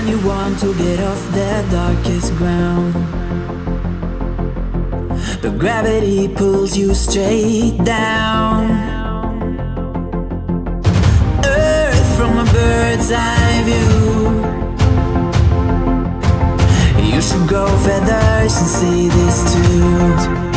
you want to get off the darkest ground, but gravity pulls you straight down. Earth from a bird's eye view. You should grow feathers and see this too.